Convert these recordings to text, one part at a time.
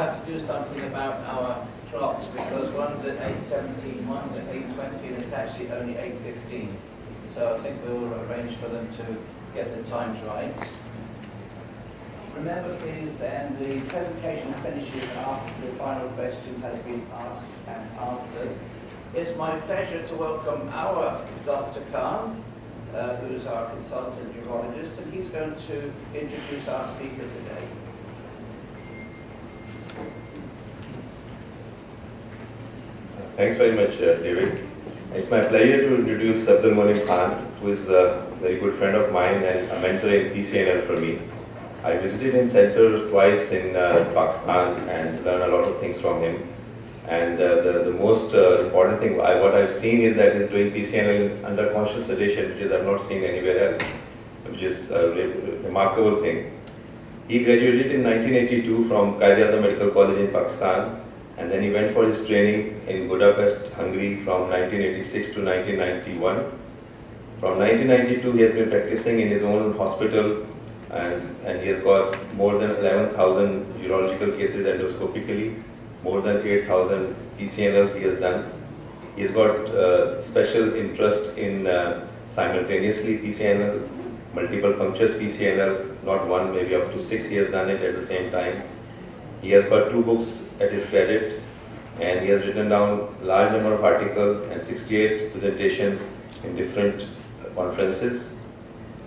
had to do something about our clocks because one's at 8:17, one's at 8:20, and it's actually only 8:15. So I think we'll arrange for them to get the times right. Remember please then, the presentation finishes after the final question has been asked and answered. It's my pleasure to welcome our Dr. Khan, who's our consultant urologist, and he's going to introduce our speaker today. Thanks very much, David. It's my pleasure to introduce Munim Khan, who is a very good friend of mine and a mentor in PCNL for me. I visited his center twice in Pakistan and learned a lot of things from him. And the most important thing, what I've seen is that he's doing PCNL under conscious sedation, which I've not seen anywhere else, which is a remarkable thing. He graduated in 1982 from Qaid-e-Azam Medical College in Pakistan, and then he went for his training in Budapest, Hungary from 1986 to 1991. From 1992, he has been practicing in his own hospital, and he has got more than 11,000 urological cases endoscopically, more than 8,000 PCNLs he has done. He has got special interest in simultaneously PCNL, multiple punctures PCNL, not one, maybe up to 6 he has done it at the same time. He has got 2 books at his credit, and he has written down large number of articles and 68 presentations in different conferences.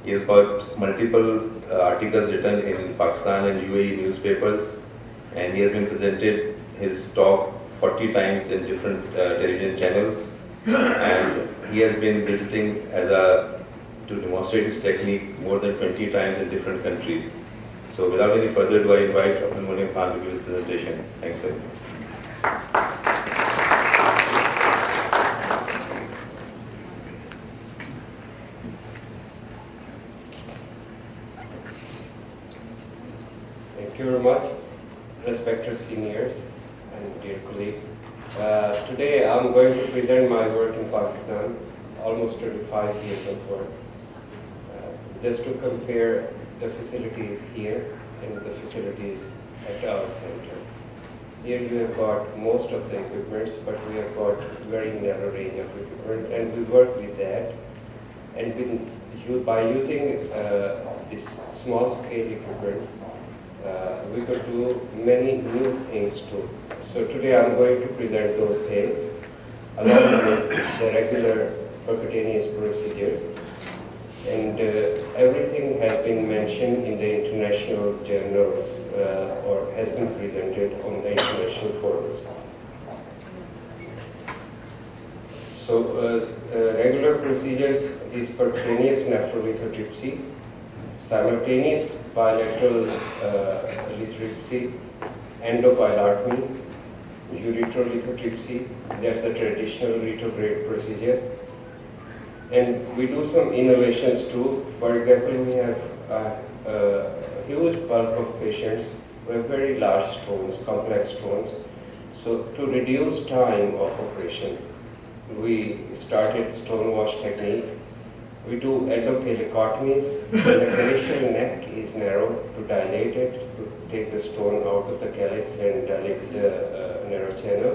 He has got multiple articles written in Pakistan and UAE newspapers, and he has been presented his talk 40 times in different television channels, and he has been visiting to demonstrate his technique more than 20 times in different countries. So without any further ado, I invite Dr. Munim Khan to give his presentation. Thanks very much. Thank you very much, respected seniors and dear colleagues. Today I'm going to present my work in Pakistan, almost 25 years of work, just to compare the facilities here and the facilities at our center. Here you have got most of the equipments, but we have got very narrow range of equipment, and we work with that. And by using this small scale equipment, we could do many new things too. So today I'm going to present those things along with the regular percutaneous procedures. And everything has been mentioned in the international journals or has been presented on the international forums. So regular procedures is percutaneous nephrolithotripsy, simultaneous bilateral lithotripsy, endopilotomy, urethral lithotripsy, that's the traditional retrograde procedure. And we do some innovations too. For example, we have a huge bulk of patients with very large stones, complex stones. So to reduce time of operation, we started stone wash technique. We do endochelicotomies. The calycial neck is narrow to dilate it, to take the stone out of the calyx and dilate the narrow channel.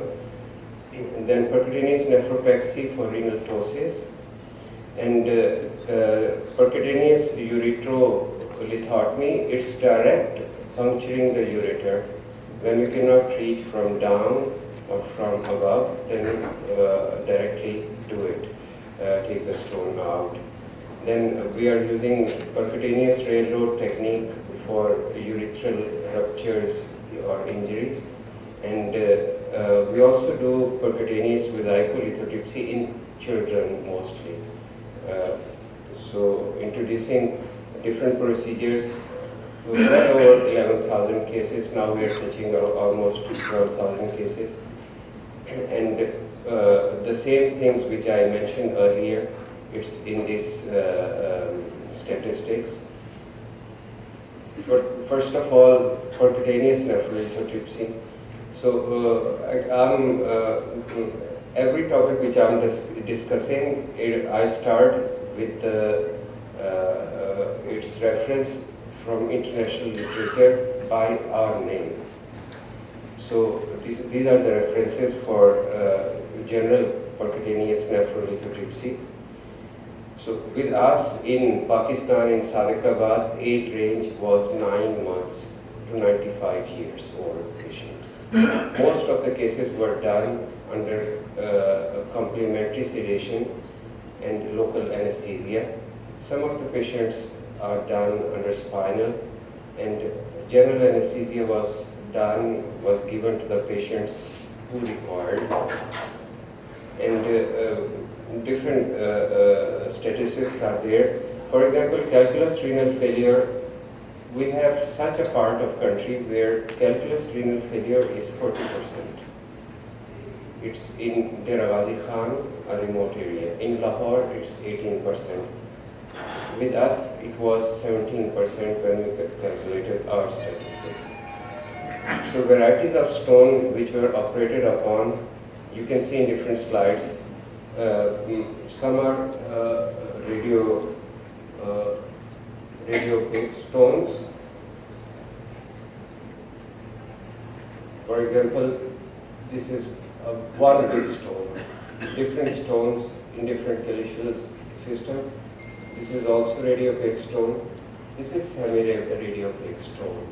And then percutaneous nephropexy for renal ptosis. And percutaneous ureterolithotomy, it's direct puncturing the ureter. When we cannot reach from down or from above, then directly do it, take the stone out. Then we are using percutaneous railroad technique for urethral ruptures or injuries. And we also do percutaneous with lithotripsy in children mostly. So introducing different procedures, we had over 11,000 cases, now we are touching almost 12,000 cases. And the same things which I mentioned earlier, it's in these statistics. First of all, percutaneous nephrolithotripsy. So every topic which I'm discussing, I start with its reference from international literature by our name. So these are the references for general percutaneous nephrolithotripsy. So with us in Pakistan, in Sadiqabad, age range was 9 months to 95 years old patient. Most of the cases were done under complementary sedation and local anesthesia. Some of the patients are done under spinal, and general anesthesia was given to the patients who required. And different statistics are there. For example, calculus renal failure, we have such a part of country where calculus renal failure is 40%. It's in Dera Ghazi Khan, a remote area. In Lahore, it's 18%. With us, it was 17% when we calculated our statistics. So varieties of stone which were operated upon, you can see in different slides. Some are radiopaque stones. For example, this is one big stone. Different stones in different calycial system. This is also radiopaque stone. This is semi-radiopaque stone.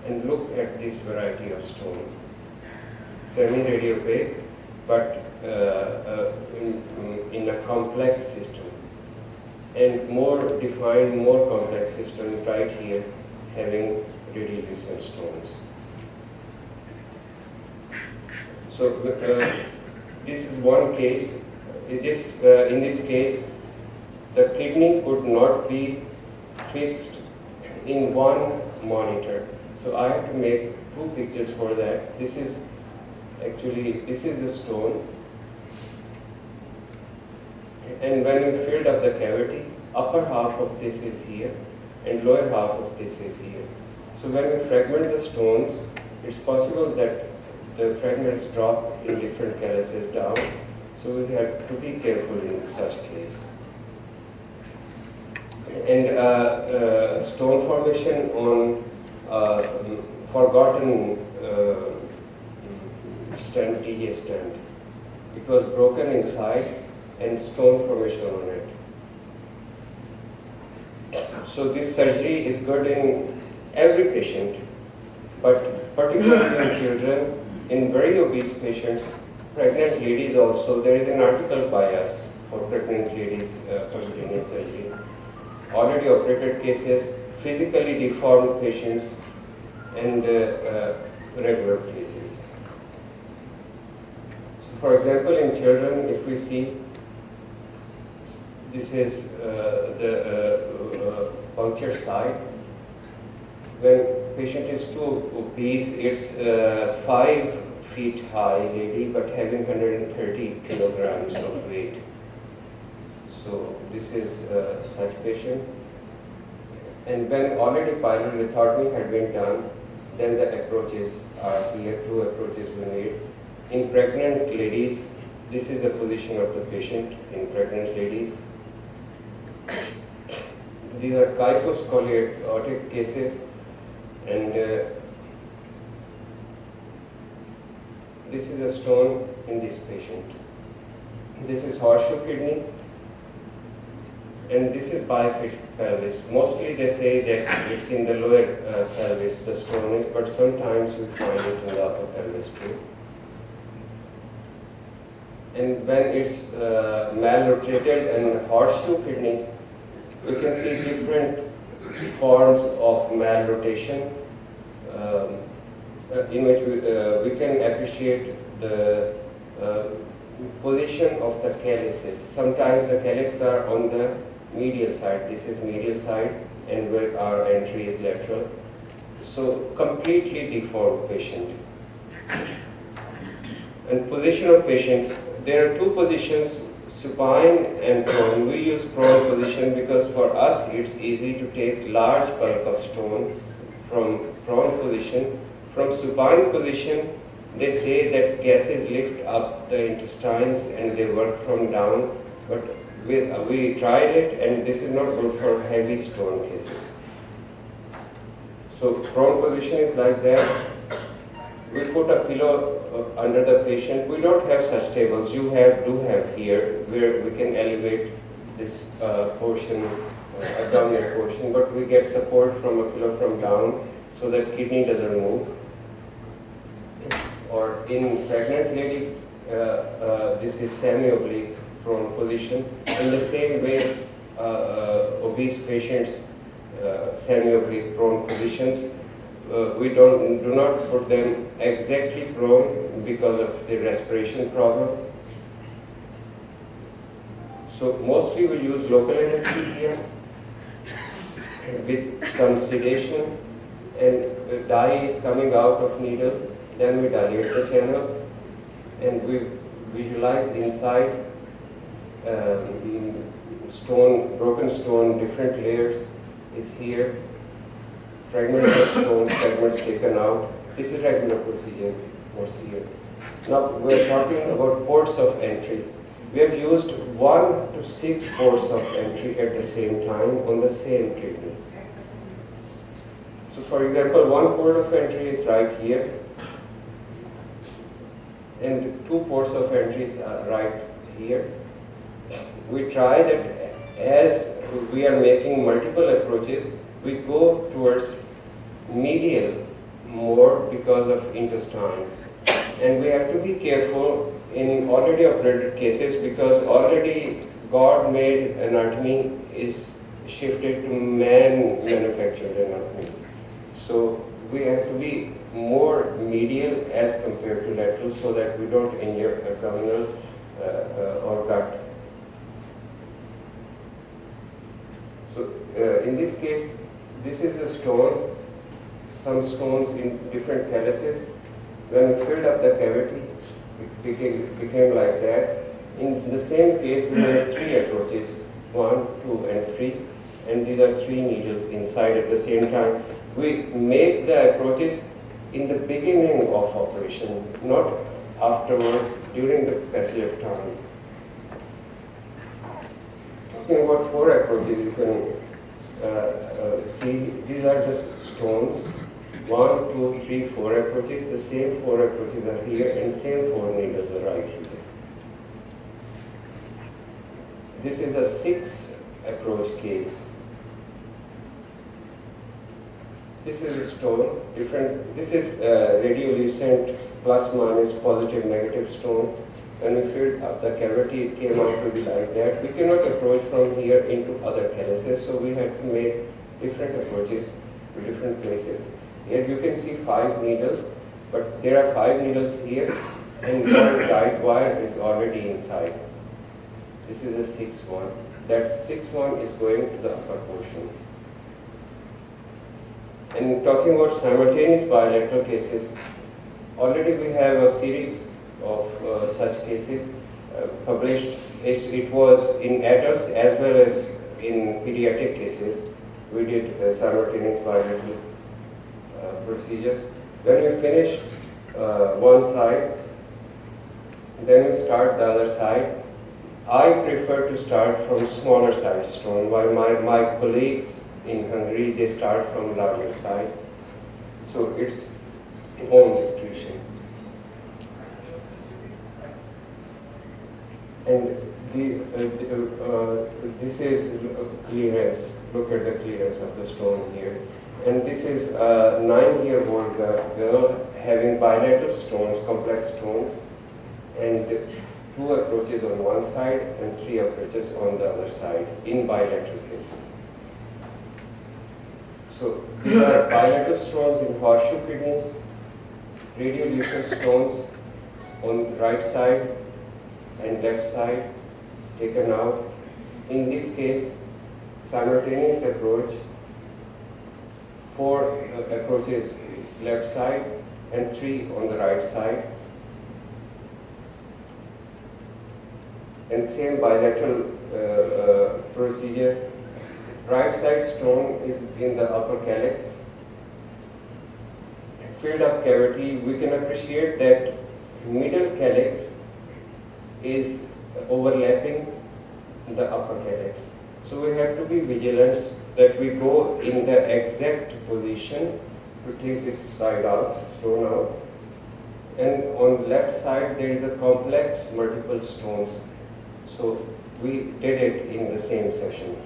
And look at this variety of stone. Semi-radiopaque, but in a complex system. And more defined, more complex system is right here, having radiolucent stones. So this is one case. In this case, the kidney could not be fixed in one monitor. So I have to make 2 pictures for that. This is the stone. And when we filled up the cavity, upper half of this is here and lower half of this is here. So when we fragment the stones, it's possible that the fragments drop in different calyces down. So we have to be careful in such case. And stone formation on forgotten stent, TJ stent. It was broken inside and stone formation on it. So this surgery is good in every patient, but particularly in children, in very obese patients, pregnant ladies also. There is an article by us for pregnant ladies percutaneous surgery. Already operated cases, physically deformed patients, and regular cases. So for example, in children, if we see, this is the puncture site. When patient is too obese, it's 5 feet high lady, but having 130 kilograms of weight. So this is such patient. And when already pylorothotomy had been done, then the approaches are here. 2 approaches were made. In pregnant ladies, this is the position of the patient in pregnant ladies. These are kyphoscoliotic cases, and this is a stone in this patient. This is horseshoe kidney, and this is bifid pelvis. Mostly they say that it's in the lower pelvis, the stone is, but sometimes we find it in the upper pelvis too. And when it's malrotated and horseshoe kidneys, we can see different forms of malrotation in which we can appreciate the position of the calyces. Sometimes the calyx are on the medial side. This is medial side, and where our entry is lateral. So completely deformed patient. And position of patient, there are 2 positions, supine and prone. We use prone position because for us it's easy to take large bulk of stone from prone position. From supine position, they say that gases lift up the intestines and they work from down, but we tried it and this is not good for heavy stone cases. So prone position is like that. We put a pillow under the patient. We don't have such tables. You do have here, where we can elevate this portion, abdominal portion, but we get support from a pillow from down so that kidney doesn't move. Or in pregnant lady, this is semi-oblique prone position. In the same way, obese patients, semi-oblique prone positions, we do not put them exactly prone because of the respiration problem. So mostly we use local anesthesia with some sedation, and the dye is coming out of needle. Then we dilate the channel and we visualize inside stone, broken stone, different layers is here. Fragments of stone, fragments taken out. This is regular procedure, mostly here. Now we're talking about ports of entry. We have used 1 to 6 ports of entry at the same time on the same kidney. So for example, 1 port of entry is right here, and 2 ports of entries are right here. We try that as we are making multiple approaches, we go towards medial more because of intestines. And we have to be careful in already operated cases because already God-made anatomy is shifted to man-manufactured anatomy. So we have to be more medial as compared to lateral so that we don't injure abdominal or gut. So in this case, this is the stone, some stones in different calyces. When we filled up the cavity, it became like that. In the same case, we have 3 approaches, 1, 2, and 3. And these are 3 needles inside at the same time. We make the approaches in the beginning of operation, not afterwards during the passage of time. Talking about 4 approaches, you can see these are just stones. 1, 2, 3, 4 approaches. The same 4 approaches are here, and same 4 needles are right here. This is a 6 approach case. This is a stone, different. This is radiolucent plus minus positive negative stone. When we filled up the cavity, it came out to be like that. We cannot approach from here into other calyces, so we have to make different approaches to different places. Here you can see 5 needles, but there are 5 needles here, and one guide wire is already inside. This is a 6th one. That 6th one is going to the upper portion. And talking about simultaneous bilateral cases, already we have a series of such cases published. It was in adults as well as in pediatric cases. We did simultaneous bilateral procedures. When we finish one side, then we start the other side. I prefer to start from smaller size stone, while my colleagues in Hungary, they start from larger side. So it's own discretion. And this is clearance. Look at the clearance of the stone here. And this is a 9-year-old girl having bilateral stones, complex stones, and 2 approaches on one side and 3 approaches on the other side in bilateral cases. So these are bilateral stones in horseshoe kidneys, radiolucent stones on the right side and left side taken out. In this case, simultaneous approach, 4 approaches left side and 3 on the right side. And same bilateral procedure. Right side stone is in the upper calyx. Filled up cavity, we can appreciate that middle calyx is overlapping the upper calyx. So we have to be vigilant that we go in the exact position to take this side out, stone out, And on the left side, there is a complex multiple stones. So we did it in the same session.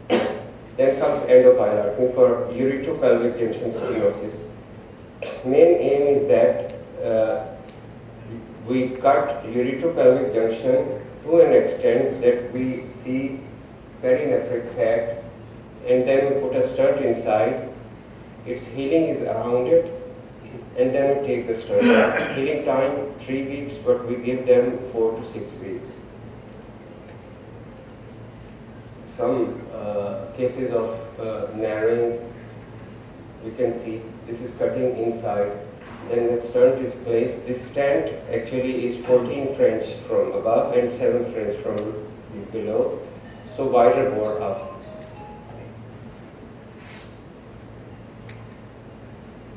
Then comes endopilotomy for uretropelvic junction stenosis. Main aim is that we cut uretropelvic junction to an extent that we see perinephric fat, and then we put a stent inside. Its healing is around it, and then we take the stent out. Healing time 3 weeks, but we give them 4 to 6 weeks. Some cases of narrowing, you can see this is cutting inside, then the stent is placed. This stent actually is 14 French from above and 7 French from below, so wider bore up.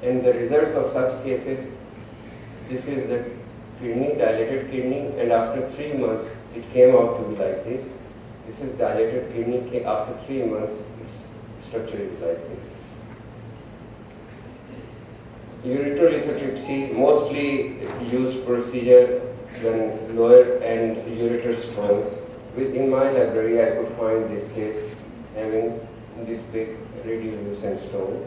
And the results of such cases, this is the kidney, dilated kidney, and after 3 months it came out to be like this. This is dilated kidney. After 3 months, its structure is like this. Ureterolithotripsy, mostly used procedure when lower end ureter stones. In my library, I could find this case having this big radiolucent stone.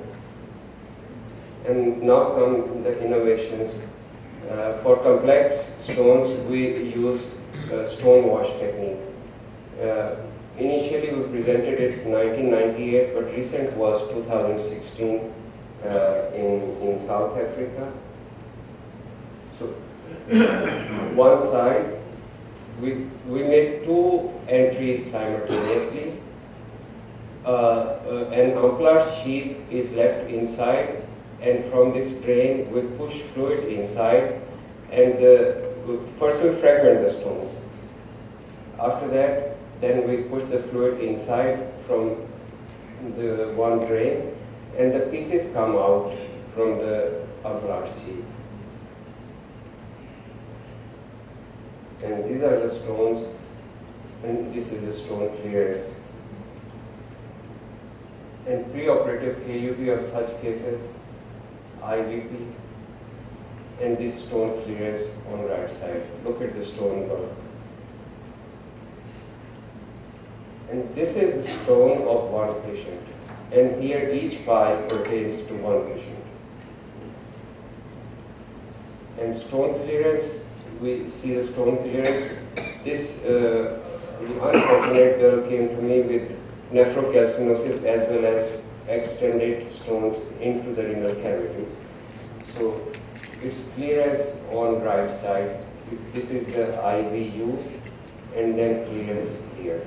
And now come the innovations. For complex stones, we use stone wash technique. Initially, we presented it in 1998, but recent was 2016 in South Africa. So, one side, we made 2 entries simultaneously. An amplar sheath is left inside, and from this drain, we push fluid inside, and first we fragment the stones. After that, then we push the fluid inside from the one drain, and the pieces come out from the amplar sheath. And these are the stones, and this is the stone clearance. And preoperative KUB of such cases, IVP, and this stone clearance on right side. Look at the stone work. And this is the stone of one patient. And here each pile pertains to one patient. And stone clearance, we see the stone clearance. This unfortunate girl came to me with nephrocalcinosis as well as extended stones into the renal cavity. So it's clearance on right side. This is the IVU, and then clearance here.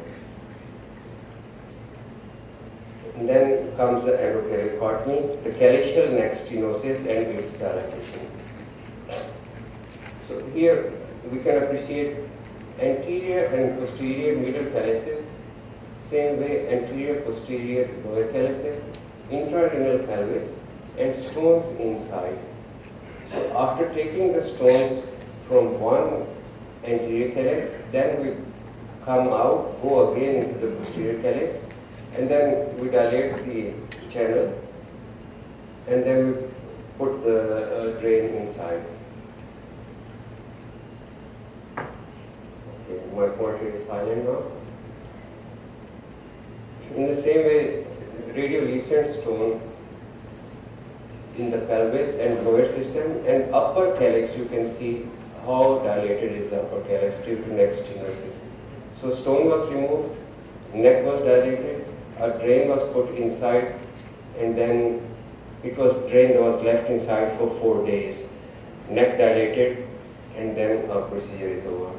And then comes the endopericardium, the calyceal neck stenosis and its dilatation. So here we can appreciate anterior and posterior middle calyces, same way anterior posterior lower calyces, intrarenal pelvis, and stones inside. So after taking the stones from one anterior calyx, then we come out, go again into the posterior calyx, and then we dilate the channel, and then we put the drain inside. Okay, my pointer is silent now. In the same way, radiolucent stone in the pelvis and lower system, and upper calyx, you can see how dilated is the upper calyx due to neck stenosis. So stone was removed, neck was dilated, a drain was put inside, and then it was drained, was left inside for 4 days. Neck dilated, and then our procedure is over.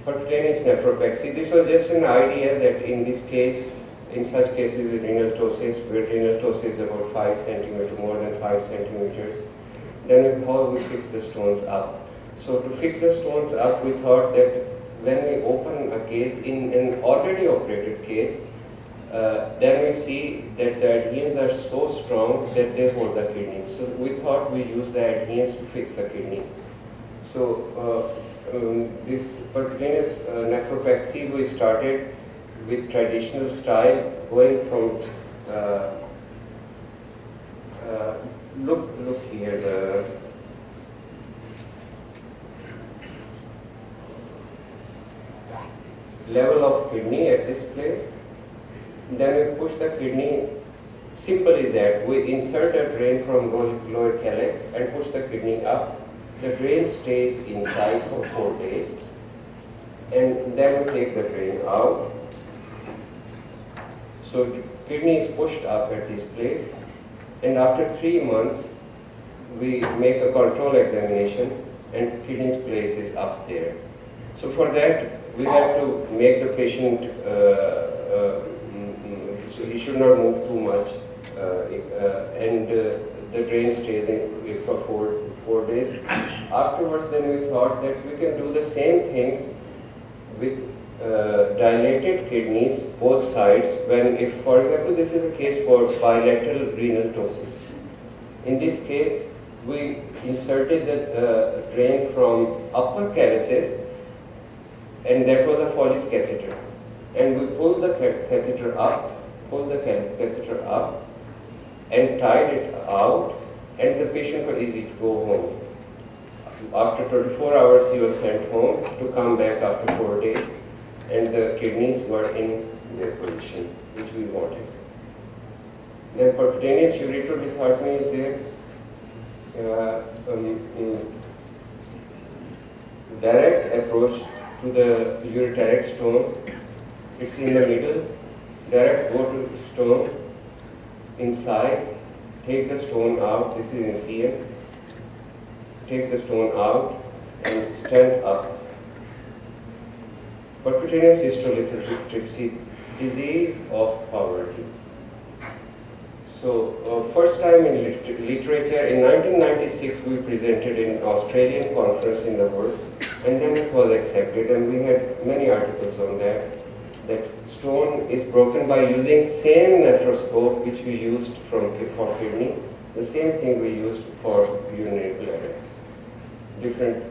Percutaneous nephropexy. This was just an idea that in this case, in such cases with renal ptosis, where renal ptosis is about 5 centimeters, more than 5 centimeters, then how we fix the stones up. So to fix the stones up, we thought that when we open a case in an already operated case, then we see that the adherents are so strong that they hold the kidney. So we thought we use the adherents to fix the kidney. So this percutaneous nephropexy, we started with traditional style, going from look here, of kidney at this place. Then we push the kidney. Simple is that we insert a drain from lower calyx and push the kidney up. The drain stays inside for 4 days, and then we take the drain out. So the kidney is pushed up at this place, and after 3 months, we make a control examination, and kidney's place is up there. So for that, we have to make the patient, so he should not move too much, and the drain stays in for 4 days. Afterwards, then we thought that we can do the same things with dilated kidneys, both sides, when if, for example, this is a case for bilateral renal ptosis. In this case, we inserted the drain from upper calyces, and that was a Foley's catheter. And we pulled the catheter up, and tied it out, and the patient was easy to go home. After 24 hours, he was sent home to come back after 4 days, and the kidneys were in their position, which we wanted. Then percutaneous urethral dichotomy is there. Direct approach to the ureteric stone. It's in the middle. Direct go to stone inside. Take the stone out. This is in CM. Take the stone out and stand up. Percutaneous histolithotripsy, disease of poverty. So, first time in literature, in 1996 we presented in Australian conference in the world, and then it was accepted, and we had many articles on that. That stone is broken by using same nephroscope which we used for kidney, the same thing we used for urinary bladder. Different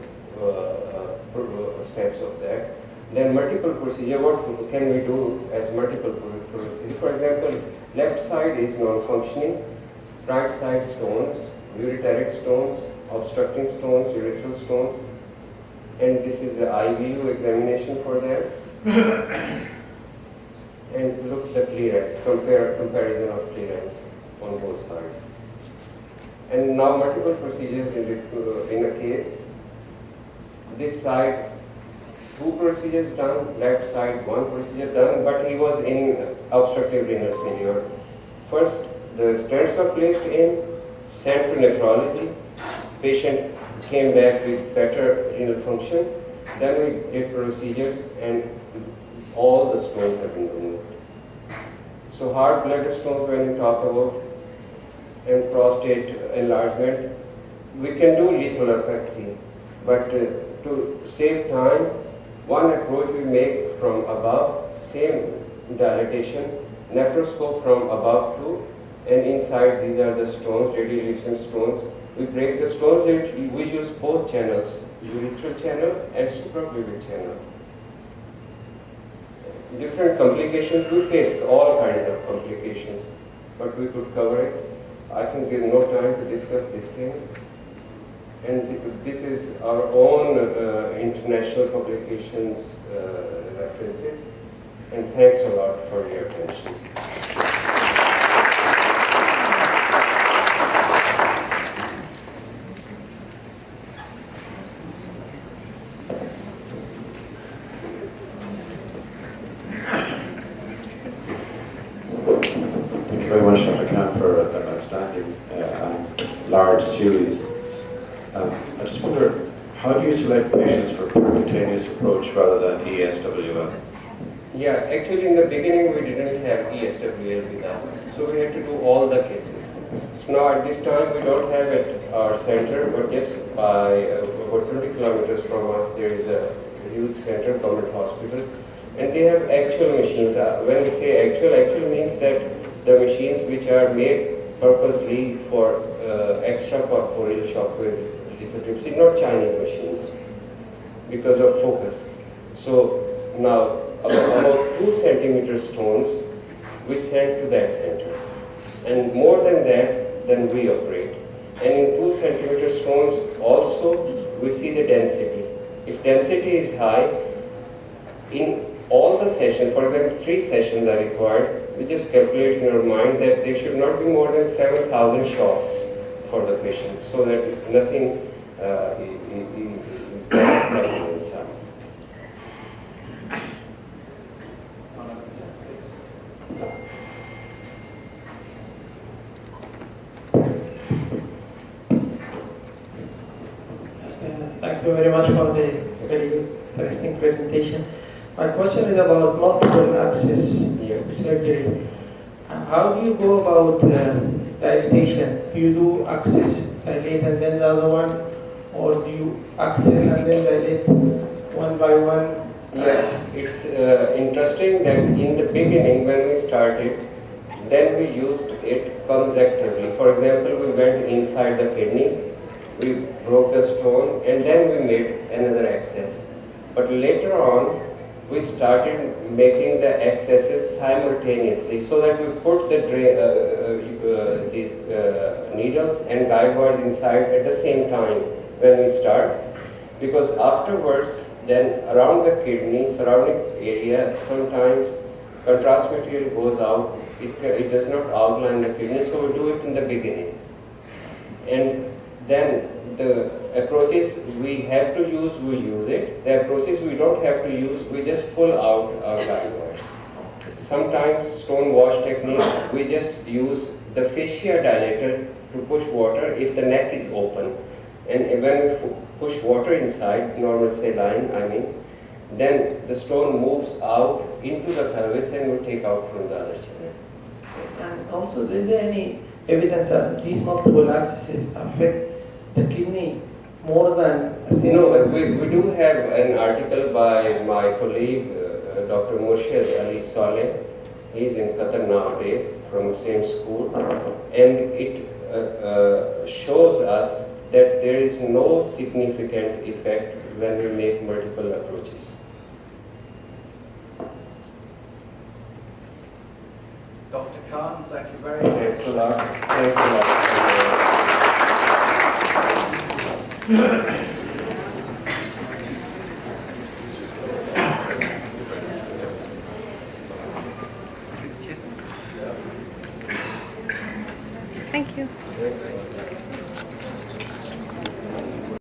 steps of that. Then multiple procedure, what can we do as multiple procedure? For example, left side is non-functioning, right side stones, ureteric stones, obstructing stones, urethral stones, and this is the IVU examination for that. And look the clearance, comparison of clearance on both sides. And now multiple procedures in a case. This side, 2 procedures done, left side 1 procedure done, but he was in obstructive renal failure. First, the stents were placed in, sent to nephrology. Patient came back with better renal function. Then we did procedures, and all the stones have been removed. So hard bladder stones when we talk about, and prostate enlargement, we can do lethal apexy, but to save time, one approach we make from above, same dilatation, nephroscope from above too, and inside these are the stones, radiolucent stones. We break the stones, we use both channels, urethral channel and suprapubic channel. Different complications, we face all kinds of complications, but we could cover it. I think there's no time to discuss these things. And this is our own international publications references. And thanks a lot for your attention. Thank you very much, Dr. Khan, for an outstanding and large series. I just wonder, how do you select patients for percutaneous approach rather than ESWL? Yeah, actually in the beginning we didn't have ESWL with us, so we had to do all the cases. So now at this time we don't have at our center, but just by about 20 kilometers from us there is a huge center, government hospital, and they have actual machines. When we say actual means that the machines which are made purposely for extracorporeal shockwave lithotripsy, not Chinese machines, because of focus. So now about 2 centimeter stones we send to that center, and more than that, then we operate. And in 2 centimeter stones also we see the density. If density is high, in all the sessions, for example, 3 sessions are required, we just calculate in our mind that there should not be more than 7,000 shots for the patient, so that nothing happening inside. Thank you very much for the very interesting presentation. My question is about multiple access surgery. How do you go about dilatation? Do you do access, dilate, and then the other one, or do you access and then dilate one by one? Yeah, it's interesting that in the beginning when we started, then we used it consecutively. For example, we went inside the kidney, we broke the stone, and then we made another access. But later on, we started making the accesses simultaneously, so that we put the these needles and guide wires inside at the same time when we start, because afterwards, then around the kidney, surrounding area, sometimes contrast material goes out, it does not outline the kidney, so we do it in the beginning. And then the approaches we have to use, we use it. The approaches we don't have to use, we just pull out our guide wires. Sometimes stone wash technique, we just use the fascia dilator to push water if the neck is open. And when we push water inside, normal saline, then the stone moves out into the pelvis and we take out from the other channel. And also, is there any evidence that these multiple accesses affect the kidney more than a single? We do have an article by my colleague, Dr. Murshid Ali Saleh. He's in Qatar nowadays from the same school, and it shows us that there is no significant effect when we make multiple approaches. Dr. Khan, thank you very much. Thanks a lot. Thanks a lot.